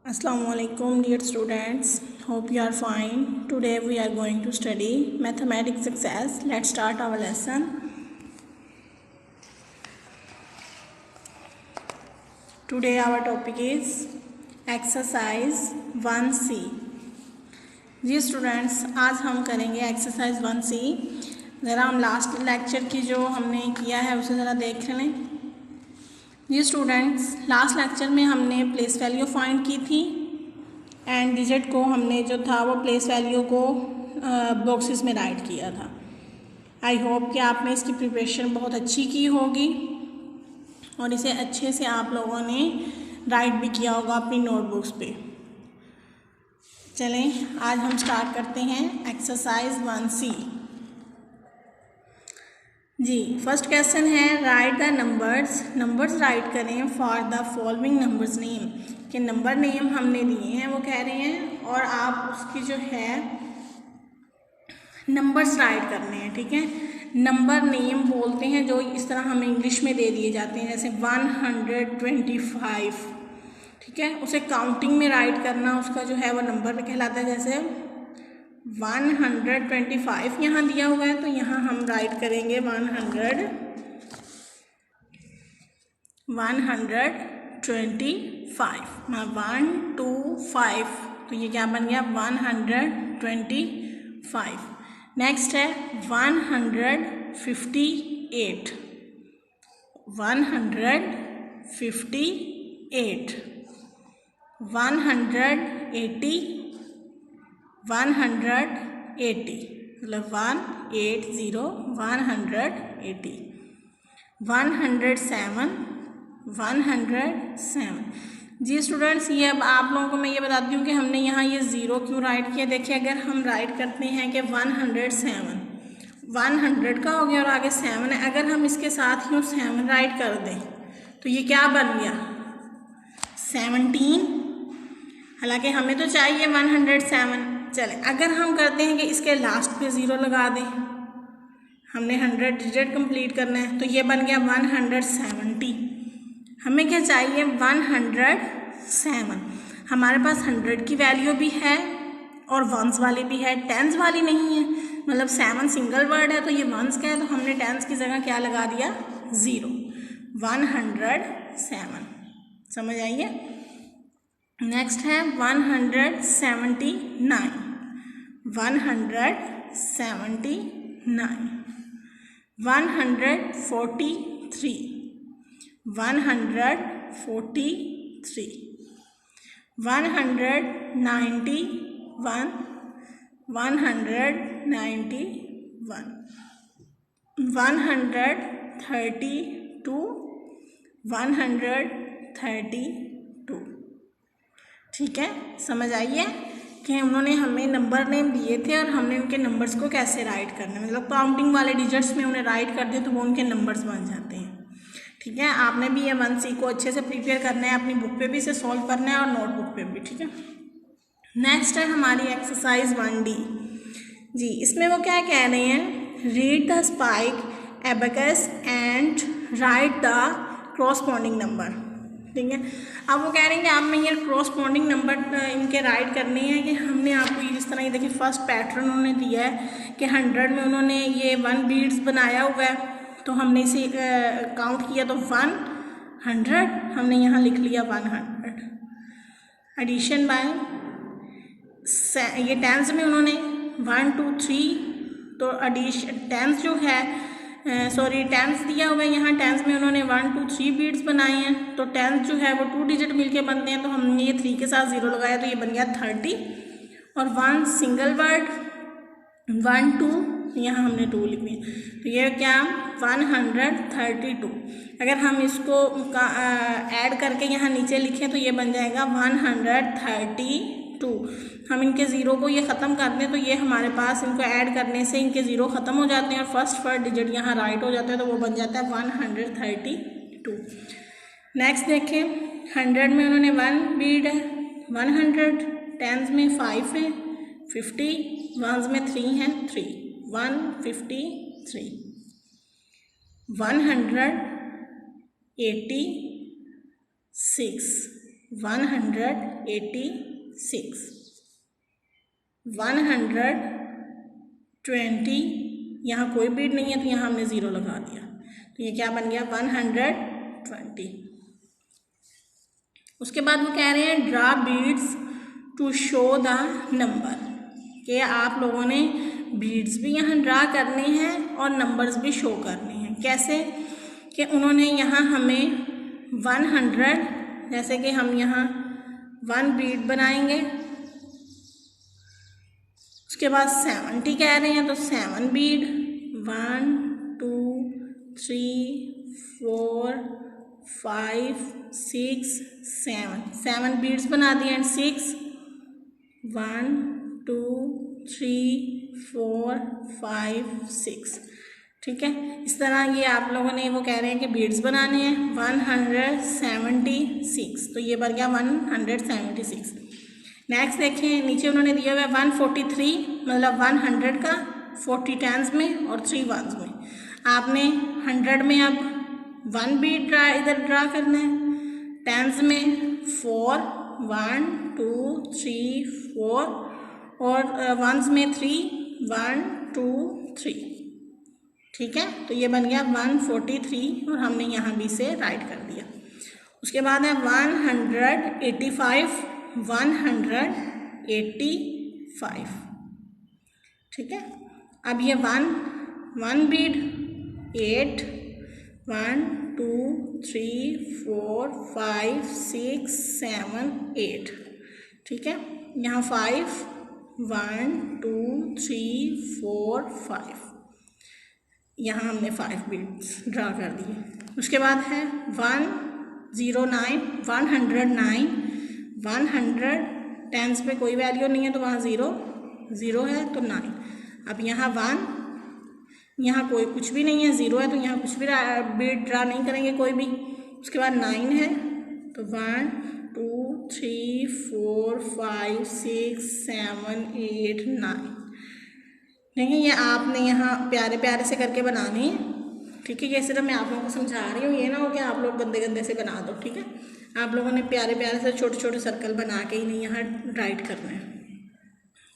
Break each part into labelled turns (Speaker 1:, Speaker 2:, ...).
Speaker 1: Assalamualaikum dear students, hope you are fine. Today we are going to study mathematics success. Let's start our lesson. Today our topic is exercise 1C. जी students, आज हम करेंगे exercise 1C. ज़रा हम last lecture की जो हमने किया है उसे ज़रा देख लें. जी स्टूडेंट्स, लास्ट लेक्चर में हमने प्लेस वैल्यू फाइंड की थी एंड डिजिट को हमने जो था वो प्लेस वैल्यू को बॉक्सेस में राइट किया था. आई होप कि आपने इसकी प्रिपरेशन बहुत अच्छी की होगी और इसे अच्छे से आप लोगों ने राइट भी किया होगा अपनी नोटबुक्स पे. चलें आज हम स्टार्ट करते हैं एक्सरसाइज 1C. जी फर्स्ट क्वेश्चन है राइट द नंबर्स राइट करें for the following numbers name. कि नंबर नेम हमने दिए हैं वो कह रहे हैं और आप उसकी जो है नंबर्स राइट करने हैं. ठीक है, नंबर नेम बोलते हैं जो इस तरह हमें इंग्लिश में दे दिए जाते हैं, जैसे 125. ठीक है, उसे काउंटिंग में राइट करना उसका जो है वो नंबर कहलाता है. जैसे 125 यहाँ दिया हुआ है तो यहाँ हम राइट करेंगे 125. हाँ 125 तो ये क्या बन गया 125. नेक्स्ट है 158. 158 180 180 मतलब 180 180. 107 107. जी स्टूडेंट्स, ये अब आप लोगों को मैं ये बताती हूँ कि हमने यहाँ ये ज़ीरो क्यों राइट किया. देखिए अगर हम राइट करते हैं कि 107 100 का हो गया और आगे 7 है, अगर हम इसके साथ यूँ 7 राइट कर दें तो ये क्या बन गया 17. हालांकि हमें तो चाहिए 107. चले अगर हम करते हैं कि इसके लास्ट पे ज़ीरो लगा दें, हमने 100 डिजिट कंप्लीट करना है तो ये बन गया 170. हमें क्या चाहिए 107. हमारे पास 100 की वैल्यू भी है और वंस वाली भी है, टेंस वाली नहीं है. मतलब 7 सिंगल वर्ड है तो ये वंस का है तो हमने टेंस की जगह क्या लगा दिया 0. 107. समझ आइए. नेक्स्ट है 179. 179 143 143 191 191 132 132. ठीक है, समझ आइए कि उन्होंने हमें नंबर नेम दिए थे और हमने उनके नंबर्स को कैसे राइट करना है. मतलब काउंटिंग वाले डिजिट्स में उन्हें राइट कर दिया तो वो उनके नंबर्स बन जाते हैं. ठीक है, आपने भी ये 1C को अच्छे से प्रिपेयर करना है, अपनी बुक पे भी इसे सॉल्व करना है और नोटबुक पे भी. ठीक है, नेक्स्ट है हमारी एक्सरसाइज 1D. जी इसमें वो क्या कह रहे हैं, read the spike abacus and right the corresponding number. ठीक है, अब वो कह रहे हैं कि आप में ये क्रॉसपॉन्डिंग नंबर इनके राइट करने हैं. कि हमने आपको ये जिस तरह ये देखिए फर्स्ट पैटर्न उन्होंने दिया है कि 100 में उन्होंने ये 1 बीड्स बनाया हुआ है तो हमने इसे काउंट किया तो 100 हमने यहाँ लिख लिया 100. एडिशन बाय ये टेंस में उन्होंने 1 2 3 तो एडिशन टेंस जो है टेंस दिया हुआ है. यहाँ टेंस में उन्होंने 1 2 3 बीट्स बनाए हैं तो टेंस जो है वो 2 डिजिट मिलके बनते हैं तो हमने ये 3 के साथ 0 लगाया तो ये बन गया 30. और 1 सिंगल वर्ड 1 2 यहाँ हमने 2 लिख दिया तो ये क्या 132. अगर हम इसको ऐड करके यहाँ नीचे लिखें तो ये बन जाएगा 132. हम इनके ज़ीरो को ये ख़त्म कर दें तो ये हमारे पास इनको ऐड करने से इनके ज़ीरो ख़त्म हो जाते हैं और फर्स्ट डिजिट यहाँ राइट हो जाता है तो वो बन जाता है 132. नेक्स्ट देखें 100 में उन्होंने 1 बीड है 100, टेंस में 5 है 50, वंस में 3 है 3 153. 186 186, 120, यहाँ कोई बीट नहीं है तो यहाँ हमने 0 लगा दिया, तो ये क्या बन गया 120। उसके बाद वो कह रहे हैं draw beads to show the number, कि आप लोगों ने बीड्स भी यहाँ ड्रा करने हैं और नंबर्स भी शो करने हैं। कैसे कि उन्होंने यहाँ हमें 100, जैसे कि हम यहाँ 1 बीड बनाएंगे, उसके बाद 70 कह रहे हैं तो 7 बीड, 1 2 3 4 5 6 7 बीड्स बना दिए एंड 6 1 2 3 4 5 6, ठीक है। इस तरह ये आप लोगों ने वो कह रहे हैं कि बीड्स बनाने हैं 176, तो ये बन गया 176। नेक्स्ट देखें, नीचे उन्होंने दिया हुआ है 143, मतलब 100 का 40 टेंस में और 3 वंस में। आपने 100 में अब 1 बीट इधर ड्रा करना है, टेंस में 4 1 2 3 4 और वंस में 3 1 2 3, ठीक है। तो ये बन गया 143 और हमने यहाँ भी से राइट कर दिया। उसके बाद है 185, 185, ठीक है। अब ये 1 बीड 8 1 2 3 4 5 6 7 8, ठीक है। यहाँ 5 1 2 3 4 5, यहाँ हमने 5 बीट्स ड्रा कर दिए। उसके बाद है 109, 100 टेंस पे कोई वैल्यू नहीं है तो वहाँ 0 है तो 9। अब यहाँ 1, यहाँ कोई कुछ भी नहीं है, 0 है तो यहाँ कुछ भी बीट ड्रा नहीं करेंगे कोई भी। उसके बाद 9 है तो 1 2 3 4 5 6 7 8 9। देखिए ये आपने यहाँ प्यारे प्यारे से करके बनाने हैं, ठीक है। ये सिर्फ मैं आप लोगों को समझा रही हूँ, ये ना हो कि आप लोग गंदे गंदे से बना दो, ठीक है। आप लोगों ने प्यारे प्यारे से छोटे छोटे सर्कल बना के ही नहीं यहाँ राइट करना है,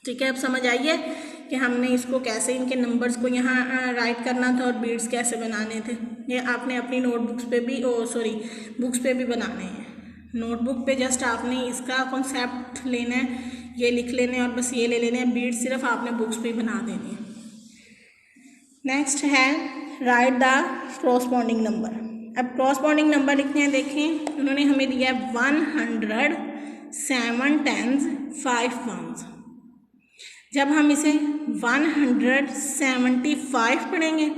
Speaker 1: ठीक है। अब समझ आइए कि हमने इसको कैसे, इनके नंबर्स को यहाँ राइट करना था और बीड्स कैसे बनाने थे। ये आपने अपनी नोटबुक्स पे भी बुक्स पे भी बनाने हैं। नोटबुक पे जस्ट आपने इसका कॉन्सेप्ट लेना है, ये लिख लेने हैं और बस ये ले लेने हैं, बीट सिर्फ आपने बुक्स पे ही बना देनी है। नेक्स्ट है राइट द कॉरस्पॉन्डिंग नंबर। अब कॉरस्पॉन्डिंग नंबर लिखने हैं, देखें उन्होंने हमें दिया है 100 7 10 5 वंस। जब हम इसे 175 पढ़ेंगे,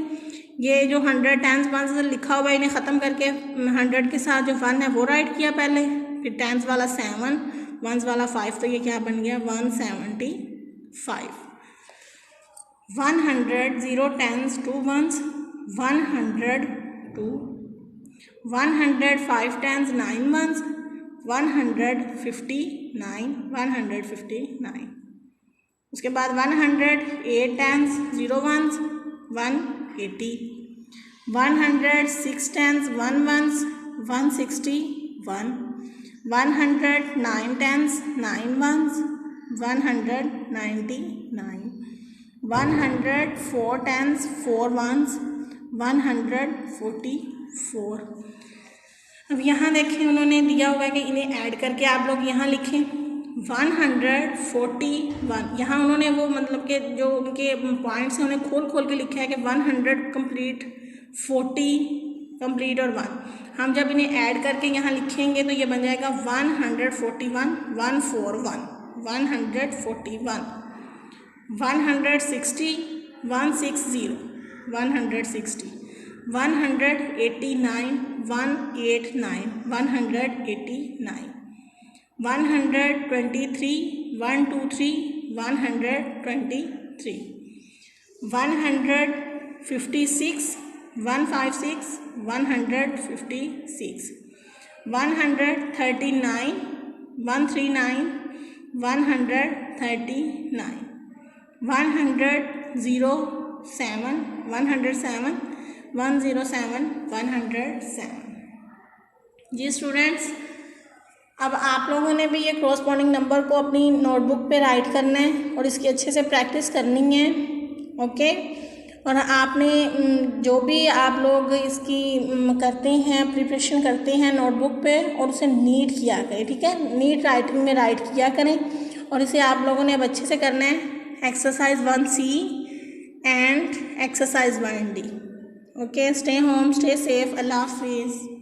Speaker 1: ये जो 100 10 वंस लिखा हुआ है इन्हें ख़त्म करके 100 के साथ जो 1 है वो राइट किया पहले, फिर 10 वाला 7 वंस वाला 5, तो ये क्या बन गया 175। 100 0 10 2 वंस 102, 105 10 9 वंस 159। उसके बाद 108 10 0 वंस 180, 106 10 1 वंस 161, 109 10 9 वंस 199, 104 10 4 वंस 144। अब यहाँ देखें उन्होंने दिया हुआ है कि इन्हें ऐड करके आप लोग यहाँ लिखें 141। यहाँ उन्होंने वो मतलब कि जो उनके पॉइंट्स हैं उन्हें खोल खोल के लिखा है कि 100 कंप्लीट 40 कंप्लीट और 1। हम जब इन्हें ऐड करके यहाँ लिखेंगे तो ये बन जाएगा 141 141, 141, 160 160, 160, 189 189, 189, 123 123, 123, 156 156, 156, 139 139, 139, 107 107, 107, 107। जी स्टूडेंट्स, अब आप लोगों ने भी ये क्रॉसपॉन्डिंग नंबर को अपनी नोटबुक पे राइट करना है और इसकी अच्छे से प्रैक्टिस करनी है। ओके, और आपने जो भी आप लोग इसकी करते हैं, प्रिपरेशन करते हैं नोटबुक पे, और उसे नीट किया करें, ठीक है, नीट राइटिंग में राइट किया करें। और इसे आप लोगों ने अब अच्छे से करना है, exercise 1C and exercise 1D। Okay, stay home, stay safe, अल्लाह हाफिज़।